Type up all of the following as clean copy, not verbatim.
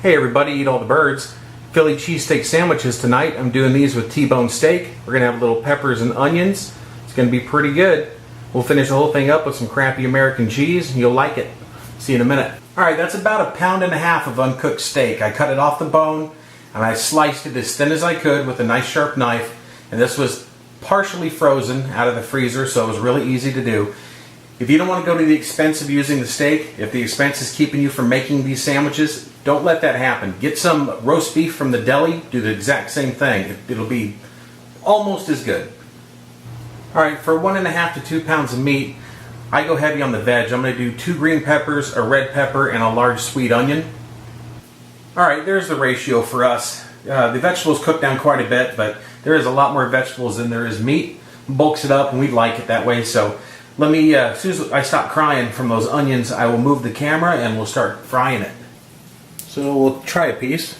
Hey everybody, Eat All the Birds. Philly cheesesteak sandwiches tonight. I'm doing these with T-bone steak. We're going to have little peppers and onions. It's going to be pretty good. We'll finish the whole thing up with some crappy American cheese. You'll like it. See you in a minute. Alright, that's about 1.5 pounds of uncooked steak. I cut it off the bone and I sliced it as thin as I could with a nice sharp knife. And this was partially frozen out of the freezer, so it was really easy to do. If you don't want to go to the expense of using the steak, if the expense is keeping you from making these sandwiches, don't let that happen. Get some roast beef from the deli, do the exact same thing. It'll be almost as good. Alright, for 1.5 to 2 pounds of meat, I go heavy on the veg. I'm going to do 2 green peppers, a red pepper, and a large sweet onion. Alright, there's the ratio for us. The vegetables cook down quite a bit, but there is a lot more vegetables than there is meat. Bulks it up, and we like it that way, so let me, as soon as I stop crying from those onions, I will move the camera and we'll start frying it. So we'll try a piece.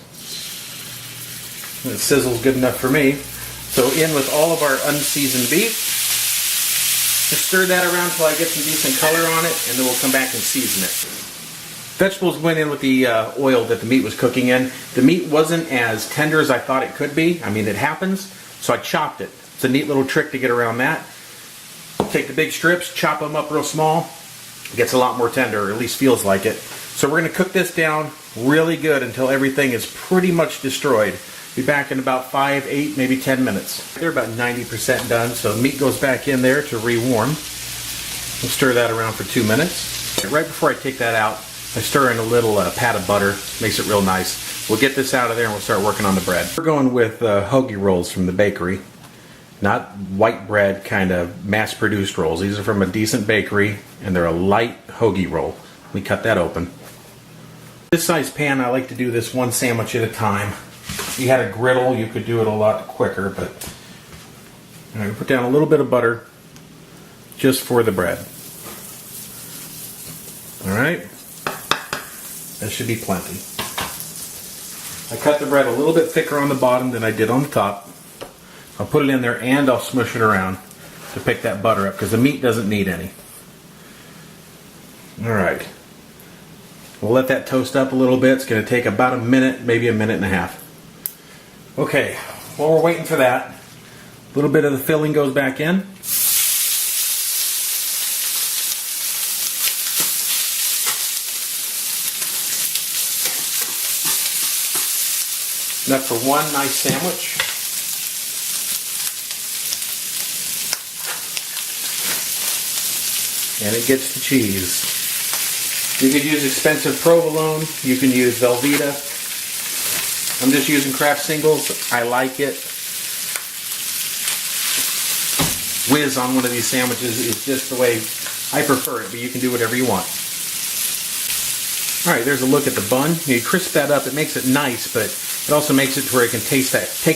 It sizzles good enough for me. So in with all of our unseasoned beef. Just stir that around until I get some decent color on it, and then we'll come back and season it. Vegetables went in with the oil that the meat was cooking in. The meat wasn't as tender as I thought it could be. I mean, it happens. So I chopped it. It's a neat little trick to get around that. Take the big strips, chop them up real small. It gets a lot more tender, or at least feels like it. So we're going to cook this down really good until everything is pretty much destroyed. Be back in about 5, 8, maybe 10 minutes. They're about 90% done, so the meat goes back in there to rewarm. We'll stir that around for 2 minutes. Right before I take that out, I stir in a little pat of butter. Makes it real nice. We'll get this out of there and we'll start working on the bread. We're going with hoagie rolls from the bakery. Not white bread kind of mass-produced rolls. These are from a decent bakery, and they're a light hoagie roll. We cut that open. This size pan, I like to do this one sandwich at a time. If you had a griddle, you could do it a lot quicker, but I'm going to put down a little bit of butter just for the bread. Alright, that should be plenty. I cut the bread a little bit thicker on the bottom than I did on the top. I'll put it in there and I'll smush it around to pick that butter up because the meat doesn't need any. Alright. We'll let that toast up a little bit. It's going to take about a minute, maybe a minute and a half. Okay, while we're waiting for that, a little bit of the filling goes back in. Enough for one nice sandwich. And it gets the cheese. You could use expensive provolone. You can use Velveeta. I'm just using Kraft singles. I like it. Whiz on one of these sandwiches is just the way I prefer it, but you can do whatever you want. Alright, there's a look at the bun. You crisp that up. It makes it nice, but it also makes it to where it can take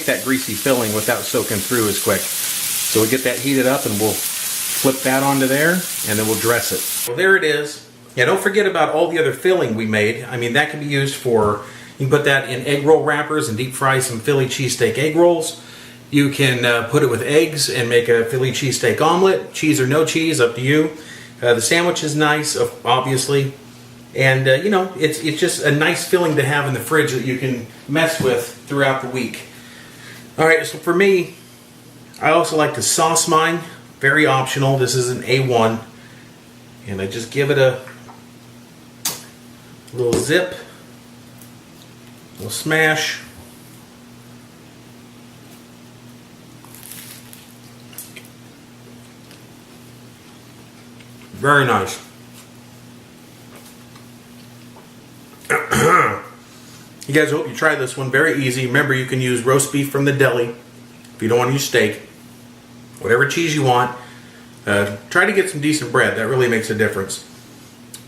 that greasy filling without soaking through as quick. So we'll get that heated up and we'll flip that onto there, and then we'll dress it. Well, there it is. Yeah, don't forget about all the other filling we made. I mean, that can be used for, you can put that in egg roll wrappers and deep fry some Philly cheesesteak egg rolls. You can put it with eggs and make a Philly cheesesteak omelet. Cheese or no cheese, up to you. The sandwich is nice, obviously. And, you know, it's just a nice filling to have in the fridge that you can mess with throughout the week. Alright, so for me, I also like to sauce mine. Very optional. This is an A1. And I just give it a little zip, a little smash. Very nice. You guys, hope you try this one. Very easy. Remember, you can use roast beef from the deli if you don't want to use steak. Whatever cheese you want. Try to get some decent bread. That really makes a difference.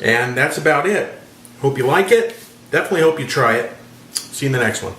And that's about it. Hope you like it. Definitely hope you try it. See you in the next one.